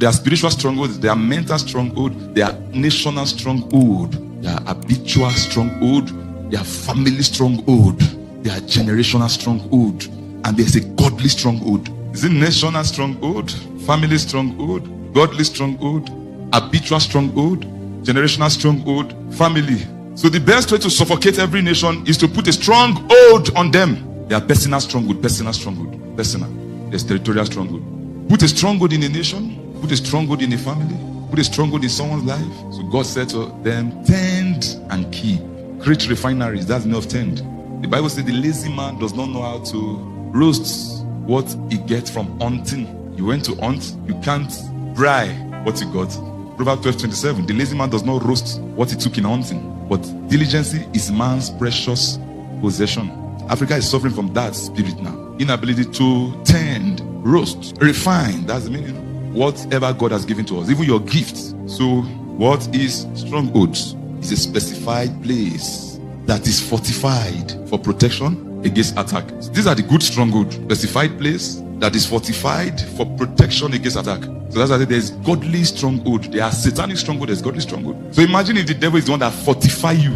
They are spiritual strongholds, they are mental stronghold, they are national stronghold, they are habitual stronghold, they are family stronghold, they are generational stronghold, and there's a godly stronghold. Is it national stronghold, family stronghold, godly stronghold, habitual stronghold, generational stronghold, family? So the best way to suffocate every nation is to put a stronghold on them. They are personal stronghold, personal. There's territorial stronghold. Put a stronghold in a nation, put a stronghold in a family, put a stronghold in someone's life. So God said to them, tend and keep. Create refineries, that's enough tend. The Bible says the lazy man does not know how to roast what he gets from hunting. You went to hunt, you can't fry what you got. Proverbs 12:27, the lazy man does not roast what he took in hunting, but diligence is man's precious possession. Africa is suffering from that spirit now. Inability to tend, roast, refine. That's the meaning. Whatever God has given to us, even your gifts. So what is strongholds? It's a specified place that is fortified for protection against attack. These are the good stronghold. Specified place that is fortified for protection against attack. So that's why there's godly stronghold. There are satanic stronghold, there's godly stronghold. So imagine if the devil is the one that fortify you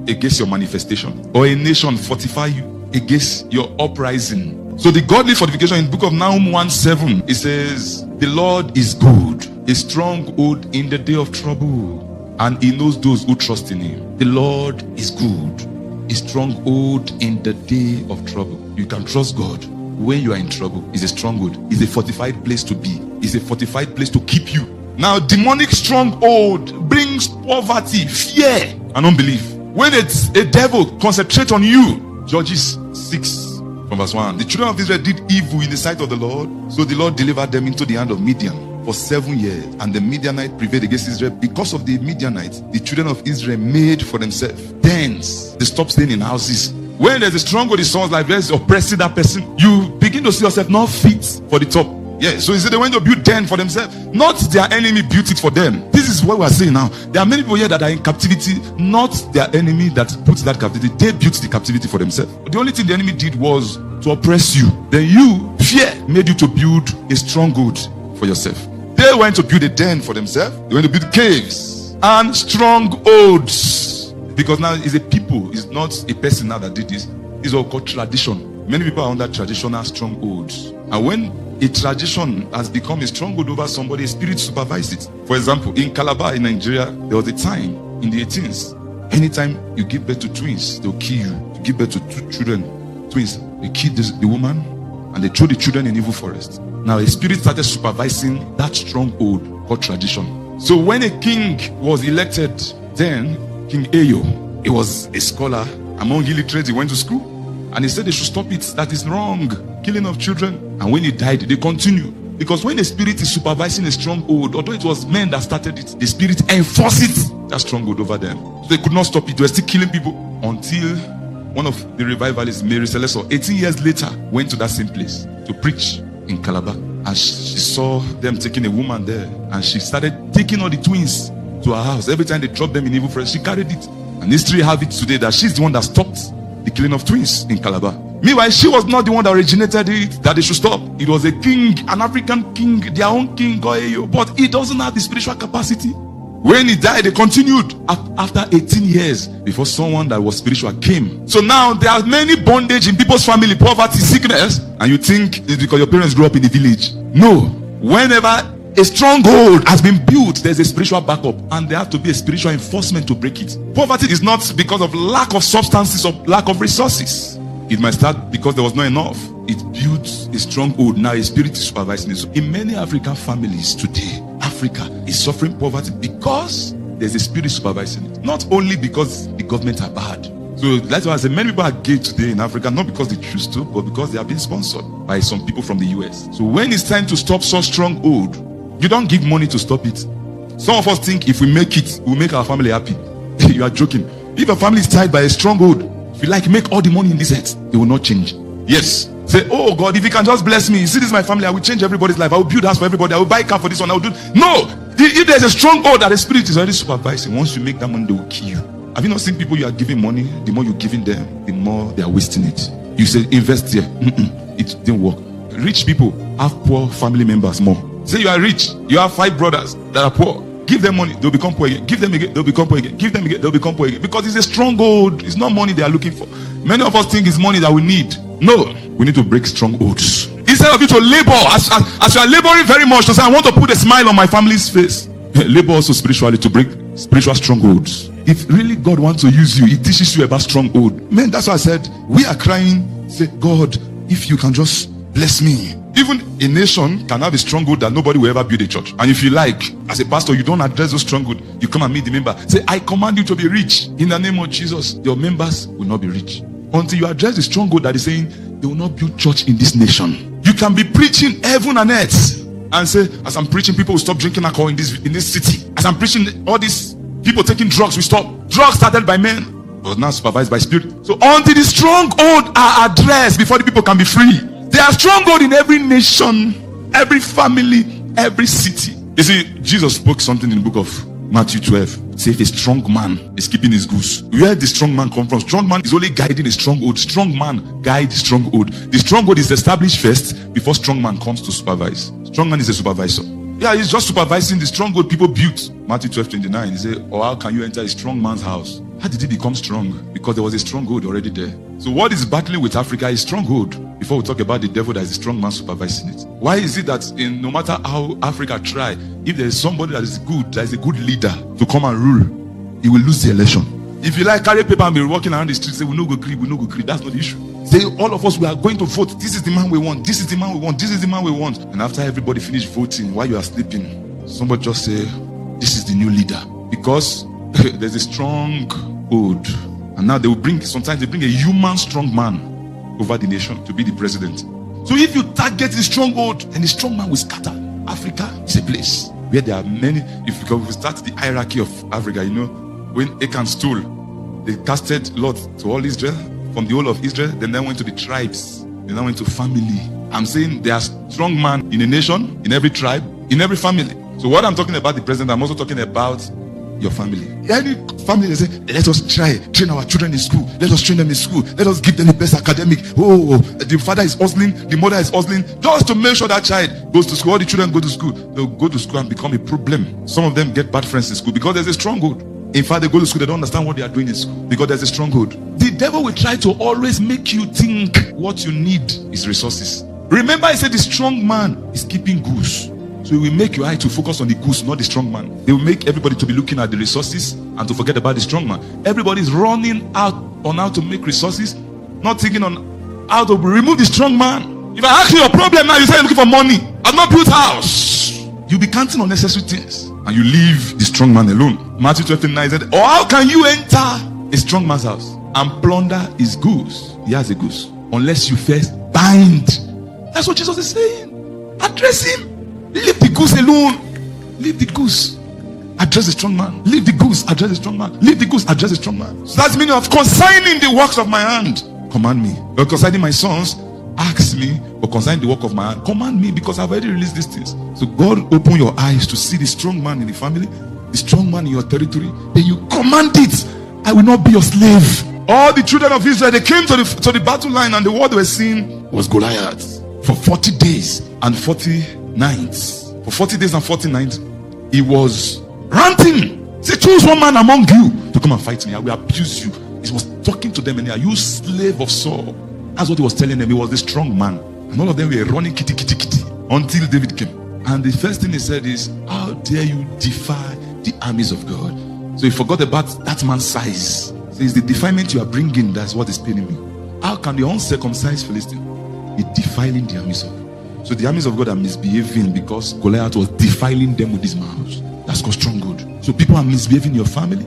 against your manifestation, or a nation fortify you against your uprising. So the godly fortification in the book of Nahum 1:7, it says, the Lord is good, a stronghold in the day of trouble, and he knows those who trust in him. The Lord is good, a stronghold in the day of trouble. You can trust God when you are in trouble. It's a stronghold. It's a fortified place to be. It's a fortified place to keep you. Now, demonic stronghold brings poverty, fear, and unbelief. When it's a devil concentrate on you, Judges 6 from verse 1. The children of Israel did evil in the sight of the Lord, so the Lord delivered them into the hand of Midian for 7 years, and the Midianites prevailed against Israel. Because of the Midianites, the children of Israel made for themselves tents. They stopped staying in houses. When there's a stronghold in someone's life, there's oppressing that person, you begin to see yourself not fit for the top. Yeah, so is it they went to build den for themselves? Not their enemy built it for them. This is what we are saying now. There are many people here that are in captivity, not their enemy that puts that captivity. They built the captivity for themselves. The only thing the enemy did was to oppress you. Then you, fear, made you to build a stronghold for yourself. They went to build a den for themselves. They went to build caves and strongholds. Because now it's a people, it's not a person now that did this. It's all called tradition. Many people are under traditional strongholds. And when a tradition has become a stronghold over somebody, a spirit supervises it. For example, in Calabar, in Nigeria, there was a time in the 18th. Anytime you give birth to twins, they'll kill you. You give birth to 2 children, twins, they kill the woman and they throw the children in evil forest. Now a spirit started supervising that stronghold called tradition. So when a king was elected, then King Ayo, he was a scholar among illiterates. He went to school and he said they should stop it. That is wrong, killing of children. And when he died, they continued. Because when a spirit is supervising a stronghold, although it was men that started it, the spirit enforces that stronghold over them. So they could not stop it. They were still killing people until one of the revivalists, Mary Celeste, 18 years later, went to that same place to preach in Calabar. And she saw them taking a woman there. And she started taking all the twins to her house. Every time they dropped them in evil forest, she carried it. And history have it today that she's the one that stopped the killing of twins in Calabar. Meanwhile, she was not the one that originated it, that they should stop. It was a king, an African king, their own king, but he doesn't have the spiritual capacity. When he died, they continued after 18 years before someone that was spiritual came. So now there are many bondage in people's family, poverty, sickness, and you think it's because your parents grew up in the village. No. Whenever a stronghold has been built, there's a spiritual backup, and there has to be a spiritual enforcement to break it. Poverty is not because of lack of substances or lack of resources. It might start because there was not enough. It built a stronghold. Now a spirit is supervising it. So in many African families today, Africa is suffering poverty because there's a spirit supervising it. Not only because the government are bad. So that's why I say many people are gay today in Africa, not because they choose to, but because they are being sponsored by some people from the US. So when it's time to stop such stronghold, you don't give money to stop it. Some of us think if we make it, we'll make our family happy. You are joking. If a family is tied by a stronghold, if you like make all the money in this earth, they will not change. Yes. Say, oh God, if you can just bless me, you see this is my family, I will change everybody's life. I will build a house for everybody. I will buy a car for this one. I will do. No. If there's a stronghold that the spirit is already supervising, once you make that money, they will kill you. Have you not seen people you are giving money? The more you're giving them, the more they are wasting it. You say invest here. It didn't work. Rich people have poor family members more. Say you are rich, you have 5 brothers that are poor. Give them money, they'll become poor again. Give them again, they'll become poor again. Give them again, they'll become poor again. Because it's a stronghold. It's not money they are looking for. Many of us think it's money that we need. No, we need to break strongholds. Instead of you to labor, as you are laboring very much to say, I want to put a smile on my family's face. Labor also spiritually to break spiritual strongholds. If really God wants to use you, He teaches you about stronghold. Man, that's why I said, we are crying, say, God, if you can just bless me. Even a nation can have a stronghold that nobody will ever build a church. And if you like, as a pastor, you don't address those stronghold, you come and meet the member. Say, I command you to be rich. In the name of Jesus, your members will not be rich. Until you address the stronghold that is saying, they will not build church in this nation. You can be preaching heaven and earth and say, as I'm preaching, people will stop drinking alcohol in this city. As I'm preaching, all these people taking drugs will stop. Drugs started by men, but now supervised by spirit. So until the stronghold are addressed before the people can be free. There are stronghold in every nation, every family, every city. You see, Jesus spoke something in the book of Matthew 12. Say, if a strong man is keeping his goose, where the strong man come from? Strong man is only guiding a stronghold. Strong man guides stronghold. The stronghold is established first before strong man comes to supervise. Strong man is a supervisor. Yeah, he's just supervising the stronghold people built. Matthew 12:29. He said, or how can you enter a strong man's house? How did he become strong? Because there was a stronghold already there. So what is battling with Africa is stronghold. Before we talk about the devil, that is a strong man supervising it. Why is it that no matter how Africa try, if there is somebody that is good, that is a good leader to come and rule, he will lose the election. If you like carry paper and be walking around the street, say we no go agree, we no go agree. That's not the issue. Say all of us, we are going to vote. This is the man we want. This is the man we want. This is the man we want. And after everybody finish voting, while you are sleeping, somebody just say, this is the new leader. Because there's a strong hold. And now they will bring, sometimes they bring a human strong man over the nation to be the president. So if you target the stronghold, then the strong man will scatter. Africa is a place where there are many. If we start the hierarchy of Africa, you know, when Achan stole, they casted lot to all Israel, from the whole of Israel. Then they went to the tribes. Then they went to family. I'm saying there are strong men in a nation, in every tribe, in every family. So what I'm talking about the president, I'm also talking about your family. Any family, they say, let us train our children in school. Let us train them in school. Let us give them the best academic. Oh, the father is hustling, the mother is hustling, just to make sure that child goes to school. All the children go to school. They'll go to school and become a problem. Some of them get bad friends in school because there's a stronghold. In fact, they go to school, they don't understand what they are doing in school because there's a stronghold. The devil will try to always make you think what you need is resources. Remember, I said the strong man is keeping goose. So it will make your eye to focus on the goose, not the strong man. They will make everybody to be looking at the resources and to forget about the strong man. Everybody is running out on how to make resources, not thinking on how to remove the strong man. If I ask you your problem now, you say you're looking for money. I've not built house. You'll be counting unnecessary things and you leave the strong man alone. Matthew 12:9 said, or how can you enter a strong man's house and plunder his goose? He has a goose. Unless you first bind. That's what Jesus is saying. Address him. Leave the goose alone. Leave the goose. Address the strong man. Leave the goose. Address the strong man. Leave the goose. Address the strong man. So that's the meaning of consigning the works of my hand. Command me. But concerning my sons, ask me. But concerning the work of my hand, command me, because I've already released these things. So God, open your eyes to see the strong man in the family, the strong man in your territory. Then you command it. I will not be your slave. All the children of Israel, they came to the battle line, and the word they were seeing was Goliath. For 40 days and 40 nights. For 40 days and 40 nights, he was ranting. Say, choose one man among you to come and fight me. I will abuse you. He was talking to them, and are you slave of Saul? That's what he was telling them. He was the strong man. And all of them were running kitty until David came. And the first thing he said is, how dare you defy the armies of God? So he forgot about that man's size. So it's the defilement you are bringing that's what is paining me. How can the uncircumcised Philistine be defiling the armies of God? So the armies of God are misbehaving because Goliath was defiling them with his mouth. That's called stronghold. So people are misbehaving in your family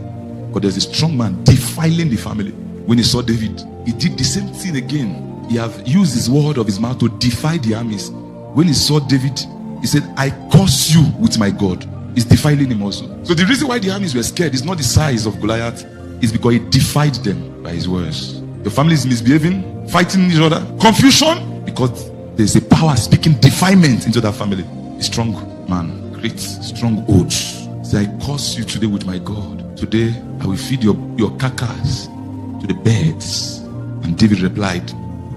because there's a strong man defiling the family. When he saw David, he did the same thing again. He have used his word of his mouth to defy the armies. When he saw David, he said, I curse you with my God. He's defiling him also. So the reason why the armies were scared is not the size of Goliath, it's because he defied them by his words. Your family is misbehaving, fighting each other, confusion, because there's a power speaking defilement into that family. A strong man creates strong oaths. Say, I curse you today with my God. Today, I will feed your carcass to the birds. And David replied,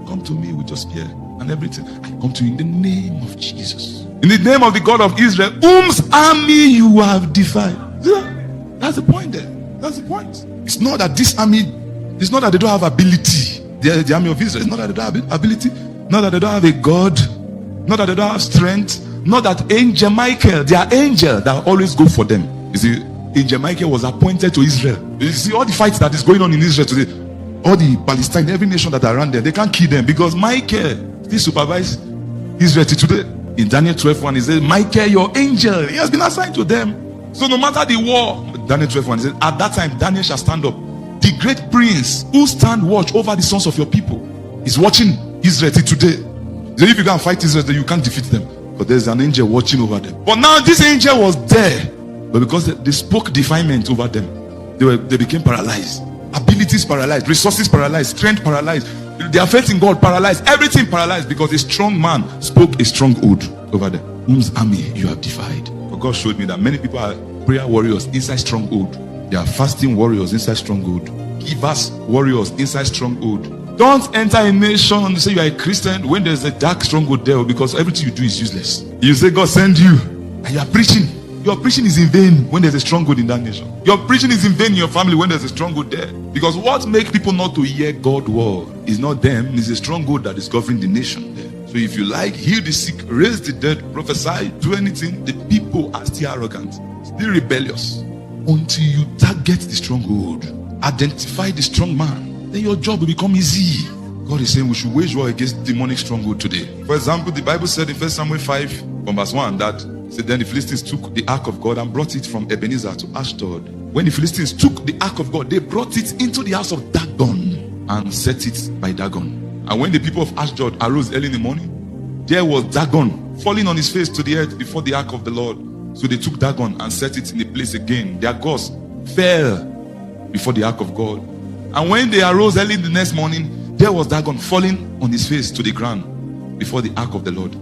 come to me with your spear and everything. I come to you in the name of Jesus. In the name of the God of Israel, whose army you have defied. That's the point there. That's the point. It's not that this army, it's not that they don't have ability. The army of Israel, it's not that they don't have ability, not that they don't have a God, not that they don't have strength, not that angel Michael, their angel that always go for them. You see, angel Michael was appointed to Israel. You see, all the fights that is going on in Israel today, all the Palestine, every nation that are around there, they can't kill them because Michael still supervise Israel today. In Daniel 12:1, he says, Michael, your angel, he has been assigned to them. So no matter the war, Daniel 12:1, he says, at that time Daniel shall stand up, the great prince who stand watch over the sons of your people. Is watching Israel today. So if you can't fight Israel, then you can't defeat them. But there's an angel watching over them. But now this angel was there, but because they spoke defilement over them, they became paralyzed. Abilities paralyzed, resources paralyzed, strength paralyzed, their faith in God paralyzed, everything paralyzed, because a strong man spoke a stronghold over them. Whose army you have defied. But God showed me that many people are prayer warriors inside stronghold. They are fasting warriors inside stronghold. Givers warriors inside stronghold. Don't enter a nation and say you are a Christian when there's a dark stronghold there, because everything you do is useless. You say God send you and you are preaching. Your preaching is in vain when there's a stronghold in that nation. Your preaching is in vain in your family when there's a stronghold there. Because what makes people not to hear God's word is not them, it's a stronghold that is governing the nation there. So if you like, heal the sick, raise the dead, prophesy, do anything, the people are still arrogant, still rebellious. Until you target the stronghold, identify the strong man, then your job will become easy. God is saying we should wage war against demonic stronghold today. For example, the Bible said in 1 Samuel 5 from verse 1 that said, then the Philistines took the ark of God and brought it from Ebenezer to Ashdod. When the Philistines took the ark of God, they brought it into the house of Dagon and set it by Dagon. And when the people of Ashdod arose early in the morning, there was Dagon falling on his face to the earth before the ark of the Lord. So they took Dagon and set it in the place again. Their gods fell before the ark of God. And when they arose early the next morning, there was Dagon falling on his face to the ground before the ark of the Lord.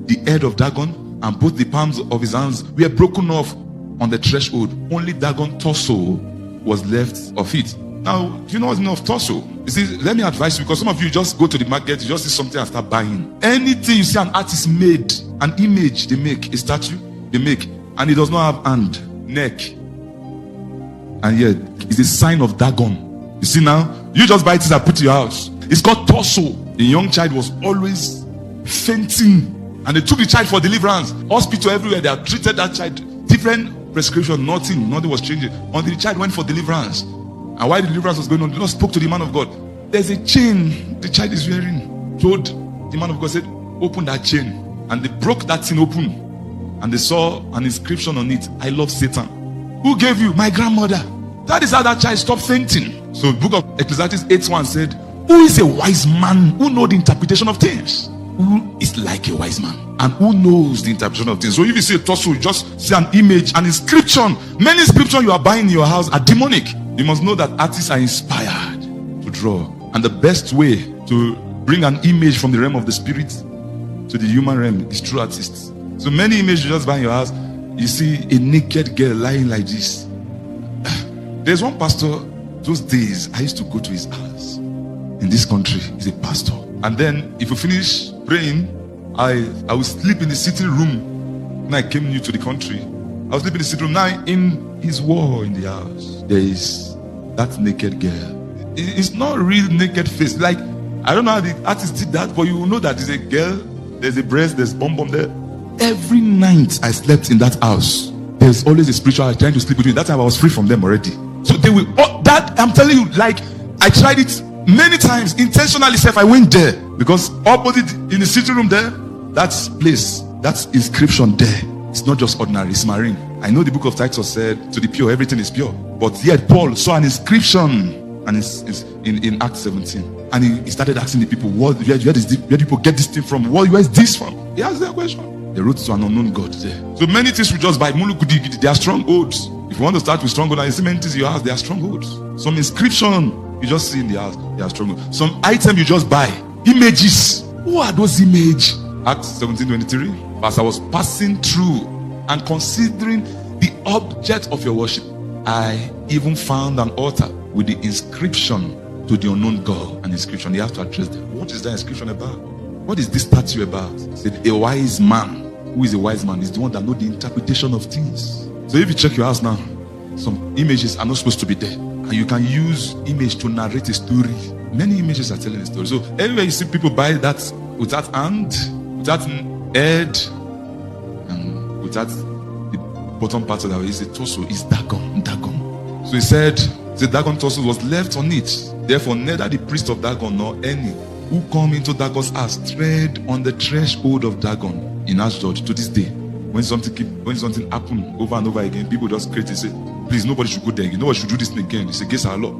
The head of Dagon and both the palms of his hands were broken off on the threshold. Only Dagon's torso was left of it. Now, do you know what's enough torso? You see, let me advise you, because some of you just go to the market, you just see something and start buying. Anything you see an artist made, an image they make, a statue they make, and it does not have hand, neck, and yet it's a sign of Dagon. You see now, you just buy it and put it in your house. It's called torso. The young child was always fainting, and they took the child for deliverance. Hospital everywhere, they have treated that child. Different prescription, nothing was changing. Until the child went for deliverance. And while the deliverance was going on, the Lord spoke to the man of God. There's a chain the child is wearing. Told the man of God, said, open that chain. And they broke that thing open. And they saw an inscription on it, I love Satan. Who gave you? My grandmother. That is how that child stopped fainting. So the book of Ecclesiastes 8:1 said, who is a wise man who knows the interpretation of things? Who is like a wise man and who knows the interpretation of things? So if you see a torso, you just see an image, an inscription. Many inscriptions you are buying in your house are demonic. You must know that artists are inspired to draw. And the best way to bring an image from the realm of the spirit to the human realm is through artists. So many images you just buy in your house, you see a naked girl lying like this. There's one pastor, those days, I used to go to his house. In this country, he's a pastor. And then if you finish praying, I will sleep in the sitting room. When I came new to the country, I was sleeping in the sitting room. Now in his wall in the house, there is that naked girl. It's not real naked face. Like, I don't know how the artist did that, but you will know that there's a girl, there's a breast, there's bum there. Every night I slept in that house, there's always a spiritual trying to sleep with me. That time I was free from them already. So they will, that I'm telling you, like, I tried it many times, intentionally. I went there because opposite in the sitting room there, that's place, that's inscription there. It's not just ordinary, it's marine. I know the book of Titus said, to the pure, everything is pure. But yet Paul saw an inscription, and it's in Acts 17. And he started asking the people, where do people get this thing from? Where is this from? He asked that question. They wrote to an unknown God there. So many things we just buy, they are strongholds. If you want to start with stronghold, and you see many things in your house, they are strongholds. Some inscription you just see in the house, they are strongholds. Some item you just buy, images. Who are those images? Acts 17:23. As I was passing through and considering the object of your worship, I even found an altar with the inscription to the unknown God. An inscription, you have to address them. What is that inscription about? What is this statue about? He said, a wise man. Who is a wise man? Is the one that knows the interpretation of things. So if you check your house now, some images are not supposed to be there. And you can use image to narrate a story. Many images are telling a story. So everywhere you see people buy that without hand, without head, and without the bottom part of that is the torso, is Dagon. So he said, the Dagon torso was left on it. Therefore, neither the priest of Dagon nor any who come into Dagon's house tread on the threshold of Dagon in Ashdod to this day. When something happen over and over again, people just create and say, please, nobody should go there again. Nobody should do this thing again. It's against our law.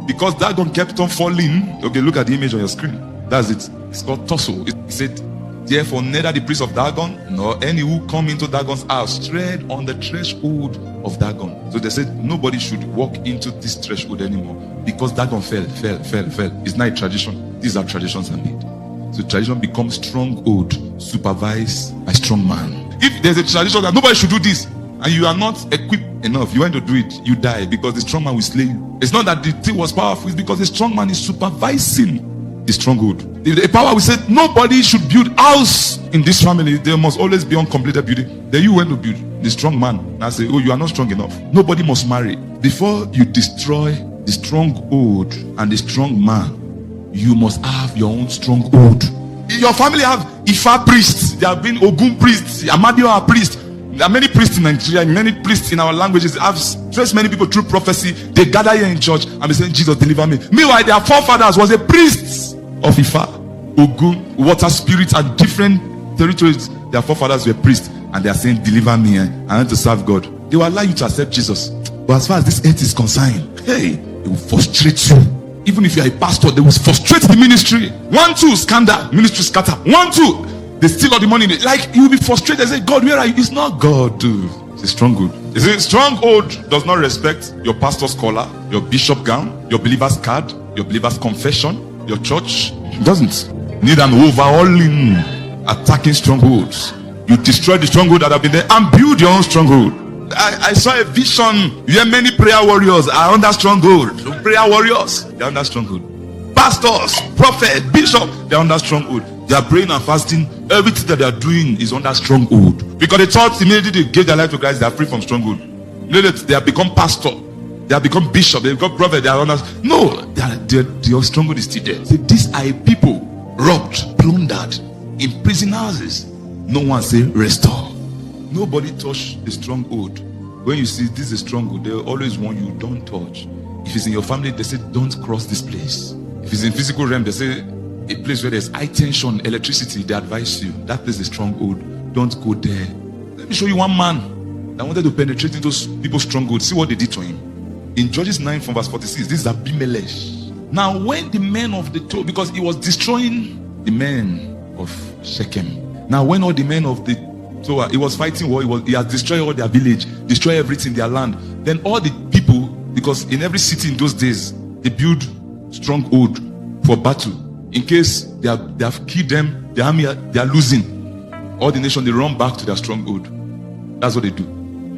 Because Dagon kept on falling. Okay, look at the image on your screen. That's it. It's called torso. It said, therefore, neither the priest of Dagon nor any who come into Dagon's house tread on the threshold of Dagon. So they said nobody should walk into this threshold anymore because Dagon fell. It's not a tradition. These are traditions are made. So tradition becomes stronghold supervised by strong man. If there's a tradition that nobody should do this and you are not equipped enough, you want to do it, you die because the strong man will slay you. It's not that the thing was powerful, it's because the strong man is supervising the stronghold. The power will say nobody should build house in this family. There must always be uncompleted building. Then you went to build. The strong man now say, oh, you are not strong enough. Nobody must marry. Before you destroy the stronghold and the strong man, you must have your own stronghold. Your family have Ifa priests. There have been Ogun priests, Amadioha priests. There are many priests in Nigeria, many priests in our languages. I've stressed many people through prophecy. They gather here in church and they say, Jesus, deliver me. Meanwhile, their forefathers was a priest of Ifa, Ogun, water spirits, and different territories. Their forefathers were priests and they are saying, deliver me. I want to serve God. They will allow you to accept Jesus. But as far as this earth is concerned, hey, they will frustrate you. Even if you are a pastor, they will frustrate the ministry. 1, 2, scandal, ministry scatter. 1, 2, they steal all the money. Like, you will be frustrated. They say, God, where are you? It's not God, dude. It's a stronghold. You see, stronghold does not respect your pastor's collar, your bishop gown, your believer's card, your believer's confession, your church. It doesn't. Need an overhauling, attacking strongholds. You destroy the stronghold that have been there and build your own stronghold. I saw a vision where many prayer warriors are under stronghold. Prayer warriors, they're under stronghold. Pastors, prophet, bishop, they're under stronghold. They are praying and fasting. Everything that they are doing is under stronghold. Because they thought immediately they gave their life to Christ, they are free from stronghold. They have become pastor, they have become bishop, they have become prophet, they are under. No, their stronghold is still there. See, these are people robbed, plundered, in prison houses. No one say restore. Nobody touch the stronghold. When you see this is a stronghold, they always warn you, don't touch. If it's in your family, they say don't cross this place. If it's in physical realm, they say a place where there's high tension, electricity, they advise you, that place is stronghold, don't go there. Let me show you one man that wanted to penetrate into those people's stronghold. See what they did to him. In Judges 9 from verse 46, this is Abimelech. Now when the men of the Torah, because he was destroying the men of Shechem. Now when all the men of the Torah, he was fighting war, he has destroyed all their village, destroyed everything in their land. Then all the people, because in every city in those days, they build stronghold for battle. In case they have killed them, the army, they are losing. All the nation, they run back to their stronghold. That's what they do.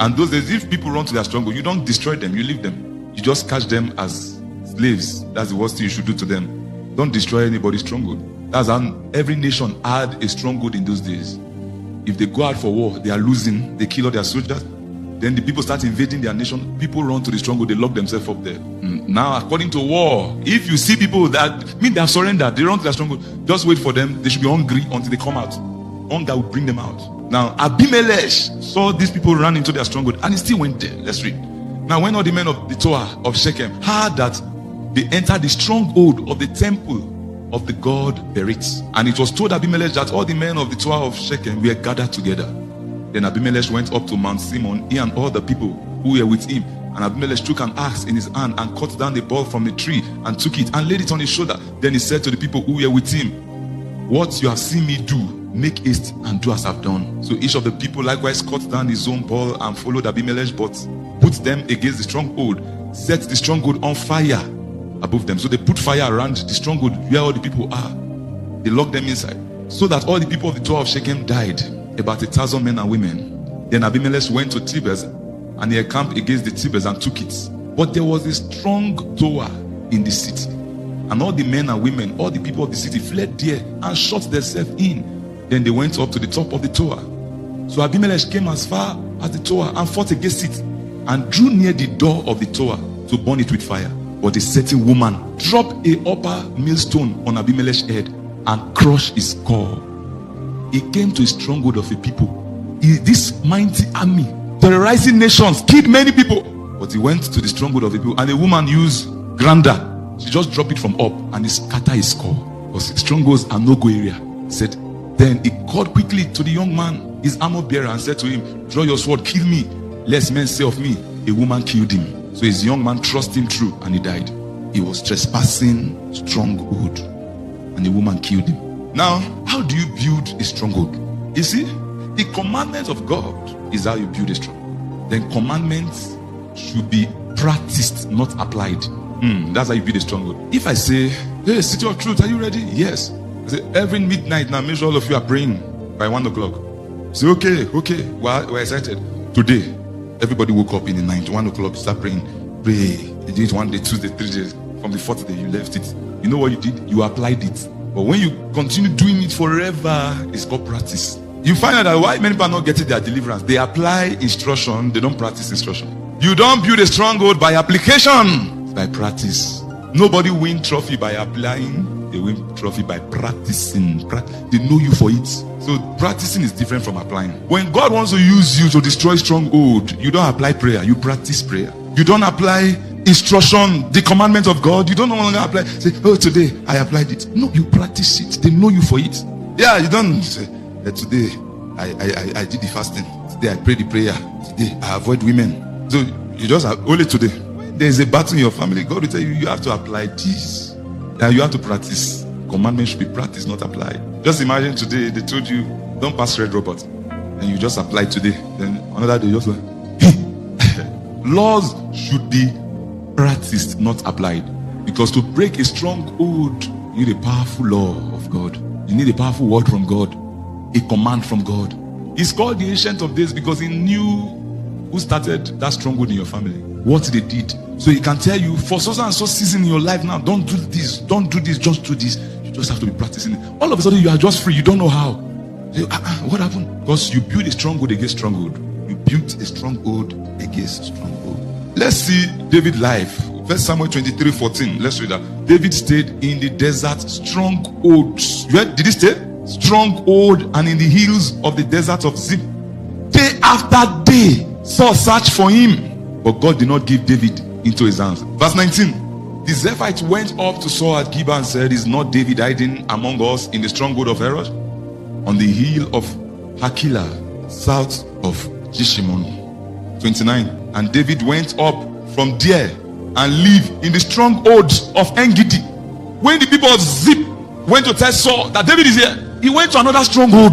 And those days, if people run to their stronghold, you don't destroy them, you leave them. You just catch them as slaves. That's the worst thing you should do to them. Don't destroy anybody's stronghold. That's how every nation had a stronghold in those days. If they go out for war, they are losing, they kill all their soldiers. Then the people start invading their nation. People run to the stronghold, they lock themselves up there. Now, according to war, if you see people that mean they have surrendered, they run to their stronghold, just wait for them. They should be hungry until they come out. Hunger will bring them out. Now, Abimelech saw these people run into their stronghold and he still went there. Let's read. Now, when all the men of the Torah of Shechem heard that they entered the stronghold of the temple of the god Berit, and it was told Abimelech that all the men of the Torah of Shechem were gathered together. Then Abimelech went up to Mount Simon, he and all the people who were with him. And Abimelech took an axe in his hand and cut down the bough from the tree and took it and laid it on his shoulder. Then he said to the people who were with him, what you have seen me do, make haste and do as I've done. So each of the people likewise cut down his own bough and followed Abimelech, but put them against the stronghold, set the stronghold on fire above them. So they put fire around the stronghold where all the people are. They locked them inside, so that all the people of the Torah of Shechem died, about 1,000 men and women. Then Abimelech went to Tibes, and he encamped against the Tibes and took it. But there was a strong tower in the city. And all the men and women, all the people of the city fled there and shut themselves in. Then they went up to the top of the tower. So Abimelech came as far as the tower and fought against it, and drew near the door of the tower to burn it with fire. But a certain woman dropped a upper millstone on Abimelech's head and crushed his skull. He came to a stronghold of a people. This mighty army, terrorizing nations, killed many people. But he went to the stronghold of the people, and a woman used grinder. She just dropped it from up and he scattered his skull. Because strongholds are no-go area. He said, then he called quickly to the young man, his armor bearer, and said to him, draw your sword, kill me, lest men say of me, a woman killed him. So his young man thrust him through and he died. He was trespassing stronghold, and the woman killed him. Now, how do you build a stronghold? You see, the commandments of God is how you build a stronghold. Then commandments should be practiced, not applied. That's how you build a stronghold. If I say, hey, City of Truth, are you ready? Yes. I say, every midnight now, make sure all of you are praying by 1 o'clock. Say, okay, we're excited. Today, everybody woke up in the night, 1 o'clock, start praying. Pray. You did it 1 day, 2 days, 3 days. From the 4th day, you left it. You know what you did? You applied it. But when you continue doing it forever, it's called practice. You find out that why many people are not getting their deliverance. They apply instruction, they don't practice instruction. You don't build a stronghold by application, by practice. Nobody win trophy by applying, they win trophy by practicing. They know you for it. So practicing is different from applying. When God wants to use you to destroy stronghold, you don't apply prayer, you practice prayer. You don't apply instruction, the commandment of God. You don't no longer apply, say, oh, today I applied it. No, you practice it. They know you for it. Yeah, you don't say, today I did the fasting. Today I prayed the prayer. Today I avoid women. So you just have, only today. When there is a battle in your family, God will tell you, you have to apply this. And you have to practice. Commandments should be practiced, not applied. Just imagine today they told you, don't pass red robot. And you just apply today. Then another day, just like, laws should be practiced, not applied. Because to break a stronghold, you need a powerful law of God. You need a powerful word from God, a command from God. It's called the Ancient of Days because he knew who started that stronghold in your family, what they did. So he can tell you, for so and so season in your life now, don't do this, just do this. You just have to be practicing it. All of a sudden you are just free, you don't know how. Say, what happened? Because you build a stronghold against stronghold. You built a stronghold against stronghold. Let's see David's life. 1 Samuel 23:14. Let's read that. David stayed in the desert strongholds. Did he stay? Stronghold and in the hills of the desert of Ziph. Day after day, Saul searched for him, but God did not give David into his hands. Verse 19. The Zephites went up to Saul at Gibeah and said, is not David hiding among us in the stronghold of Herosh, on the hill of Hakilah, south of Jeshimon? 29. And David went up from there and lived in the strongholds of Engedi. When the people of Ziph went to tell Saul that David is here, he went to another stronghold.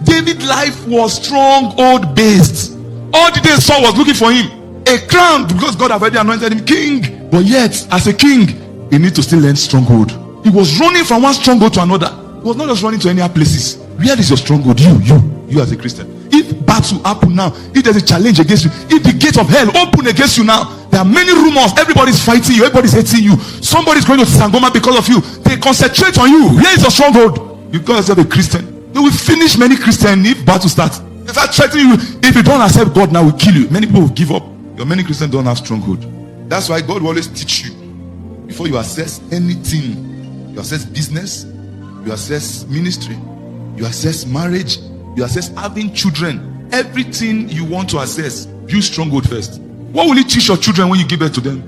David's life was stronghold based. All the days Saul was looking for him a crown, because God had already anointed him king. But yet, as a king, he needs to still learn stronghold. He was running from one stronghold to another. He was not just running to any other places. Where is your stronghold? You as a Christian. If battle happen now, if there's a challenge against you, if the gates of hell open against you now, there are many rumors. Everybody's fighting you. Everybody's hating you. Somebody's going to Sangoma because of you. They concentrate on you. Where is your stronghold? You call yourself a Christian. They will finish many Christians if battle starts. They start threatening you. If you don't accept God now, will kill you. Many people will give up. Your many Christians don't have stronghold. That's why God will always teach you. Before you assess anything, you assess business, you assess ministry, you assess marriage, you assess having children. Everything you want to assess, build stronghold first. What will you teach your children when you give birth to them?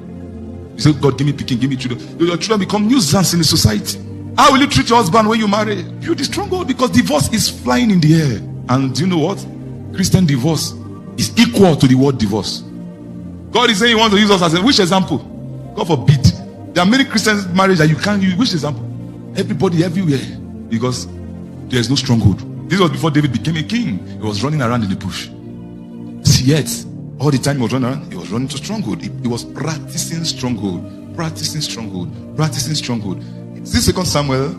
You say, God, give me picking, give me children. Your children become nuisance in the society. How will you treat your husband when you marry? Build the stronghold, because divorce is flying in the air. And do you know what? Christian divorce is equal to the word divorce. God is saying he wants to use us as a, which example? God forbid. There are many Christian marriages that you can't use. Which example? Everybody, everywhere. Because there is no stronghold. This was before David became a king. He was running around in the bush. Yet, all the time he was running around, he was running to stronghold. He was practicing stronghold. Practicing stronghold. Practicing stronghold. This 2 Samuel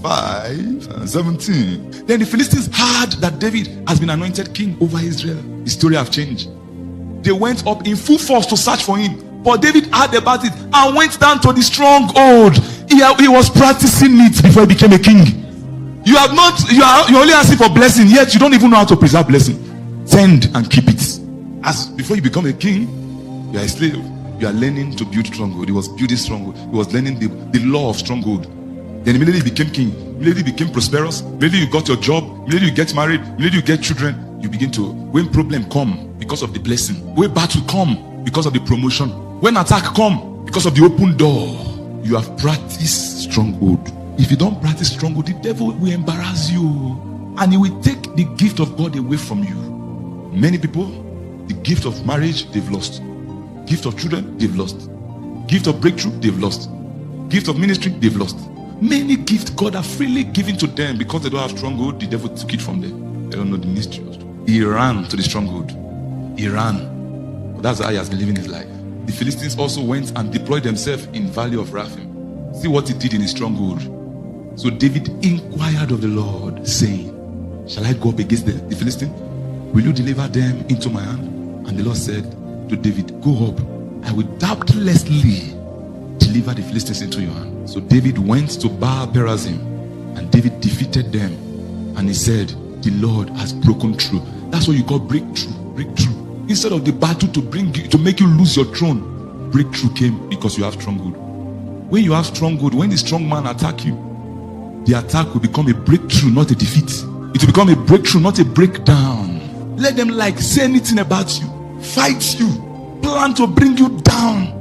5:17. Then the Philistines heard that David has been anointed king over Israel. The story have changed. They went up in full force to search for him. But David heard about it and went down to the stronghold. He was practicing it before he became a king. You only asking for blessing, yet you don't even know how to preserve blessing. Tend and keep it. As before you become a king, you are a slave. You are learning to build stronghold. He was building stronghold. He was learning the law of stronghold. Then immediately he became king. Immediately he became prosperous. Immediately you got your job. Immediately you get married. Immediately you get children. You begin to, when problem come because of the blessing, when battle come because of the promotion, when attack come because of the open door, you have practiced stronghold. If you don't practice stronghold, the devil will embarrass you and he will take the gift of God away from you. Many people, the gift of marriage, they've lost. Gift of children, they've lost. Gift of breakthrough, they've lost. Gift of ministry, they've lost. Many gifts God have freely given to them because they don't have stronghold. The devil took it from them. They don't know the mystery. He ran to the stronghold. He ran. But that's how he has been living his life. The Philistines also went and deployed themselves in Valley of Raphim. See what he did in his stronghold. So David inquired of the Lord, saying, shall I go up against the Philistines? Will you deliver them into my hand? And the Lord said to David, go up. I will doubtlessly deliver the Philistines into your hand. So David went to Baal Perazim, and David defeated them. And he said, the Lord has broken through. That's what you call breakthrough. Breakthrough. Instead of the battle to make you lose your throne, breakthrough came because you have stronghold. When you have stronghold, when the strong man attack you, the attack will become a breakthrough, not a defeat. It will become a breakthrough, not a breakdown. Let them say anything about you, fight you, plan to bring you down.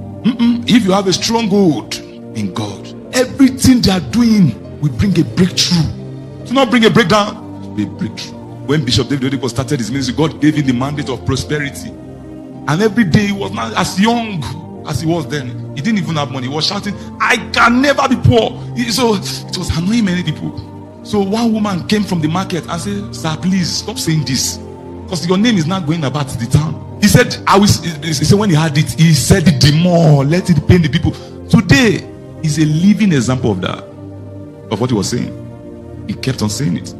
If you have a stronghold in God, everything they are doing will bring a breakthrough. To not bring a breakdown, a breakthrough. When Bishop David Oyedepo started his ministry, God gave him the mandate of prosperity. And every day he was not as young as he was then. He didn't even have money. He was shouting, I can never be poor. So it was annoying many people. So one woman came from the market and said, sir, please stop saying this, because your name is not going about the town. He said, he said when he had it, he said it the more, let it pain the people. Today is a living example of that, of what he was saying. He kept on saying it.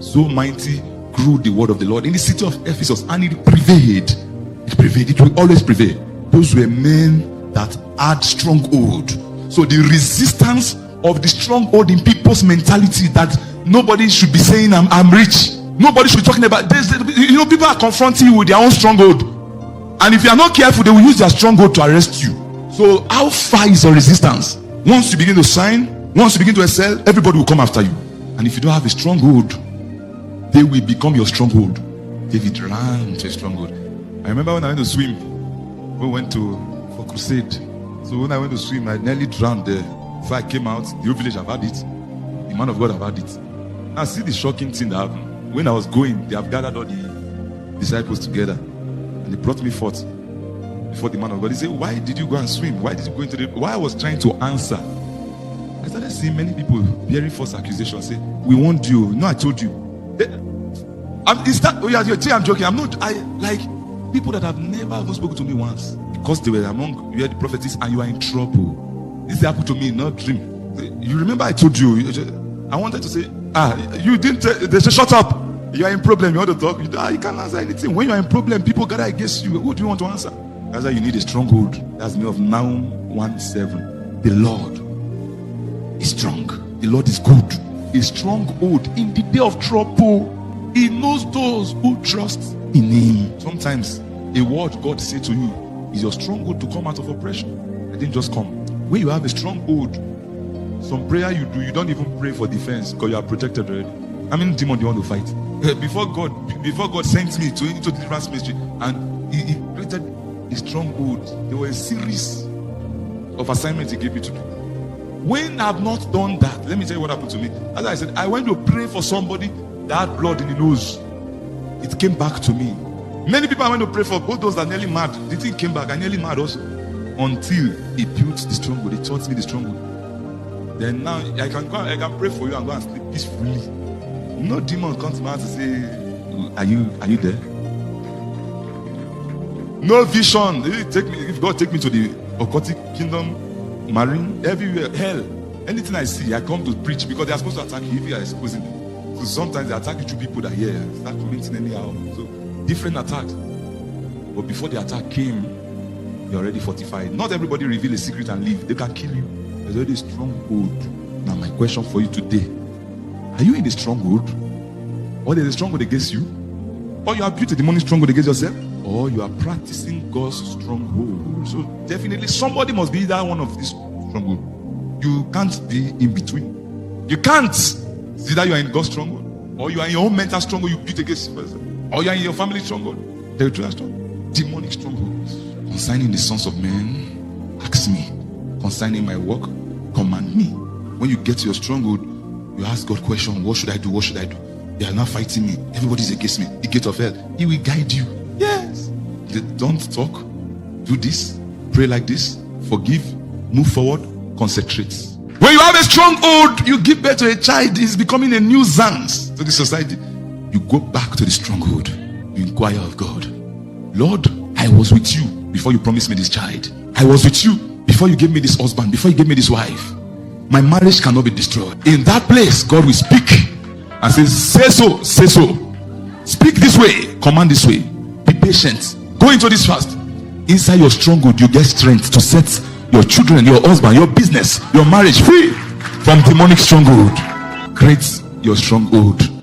So mighty grew the word of the Lord in the city of Ephesus, and it prevailed. It prevailed. It will always prevail. Those were men that had stronghold. So the resistance of the stronghold in people's mentality, that nobody should be saying I'm rich. Nobody should be talking about this. People are confronting you with their own stronghold, and if you are not careful, they will use their stronghold to arrest you. So how far is your resistance? Once you begin to sign, once you begin to excel, everybody will come after you. And if you don't have a stronghold, they will become your stronghold. David ran to a stronghold. I remember when I went to swim, we went for crusade. So when I went to swim, I nearly drowned there. Before I came out, the whole village have had it. The man of God have had it. Now see the shocking thing that happened. When I was going, they have gathered all the disciples together, and they brought me forth before the man of God. He said, why did you go and swim? Why did you go into the... While I was trying to answer, I started seeing many people bearing false accusations. Say, we warned you. No, I told you. I'm joking. I'm not. I like people that have never even spoken to me once, because they were among you, the prophets, and you are in trouble. This happened to me, not dream. You remember I told you? I wanted to say, you didn't. They said, shut up. You are in problem. You want to talk? You can't answer anything. When you are in problem, people gather against you. Who do you want to answer? That's why you need a stronghold. That's me of Nahum 1:7. The Lord is strong. The Lord is good. A stronghold in the day of trouble. He knows those who trust in him. Sometimes a word God said to you is your stronghold to come out of oppression. It didn't just come. When you have a stronghold, some prayer you do, you don't even pray for defense because you are protected already. How many demons do you want to fight? Before God sent me into deliverance ministry, and he created a stronghold, there were a series of assignments he gave me to do. When I have not done that, let me tell you what happened to me. As I said, I went to pray for somebody that had blood in the nose. It came back to me. Many people I went to pray for, both those that nearly mad, the thing came back. I nearly mad also. Until he built the stronghold, he taught me the stronghold. Then now I can pray for you and go and sleep peacefully. No demon comes to my house to say, are you there? No vision. If God take me to the occultic kingdom, marine, everywhere, hell, anything I see, I come to preach, because they are supposed to attack you if you are exposing them. So sometimes they attack you to people that start commenting anyhow. So different attacks. But before the attack came, You're already fortified. Not everybody reveal a secret and leave. They can kill you. There's already a stronghold. Now my question for you today, are you in the stronghold? Or there's a stronghold against you? Or you have built a demonic stronghold against yourself? Or you are practicing God's stronghold? So definitely somebody must be that one of these strongholds. You can't be in between. You can't. It's either you are in God's stronghold, or you are in your own mental stronghold you built against yourself, or you are in your family stronghold. Territorial stronghold. Demonic strongholds. Concerning the sons of men, ask me. Concerning my work, command me. When you get to your stronghold, you ask God question, what should I do? What should I do? They are not fighting me. Everybody's against me. The gate of hell. He will guide you. Yes. They don't talk. Do this. Pray like this. Forgive. Move forward. Concentrate. When you have a stronghold, you give birth to a child. He's becoming a nuisance to the society. You go back to the stronghold. You inquire of God. Lord, I was with you before you promised me this child. I was with you before you gave me this husband, before you gave me this wife. My marriage cannot be destroyed. In that place, God will speak and say, say so, say so. Speak this way, command this way. Be patient. Go into this fast. Inside your stronghold, you get strength to set your children, your husband, your business, your marriage free from demonic stronghold. Create your stronghold.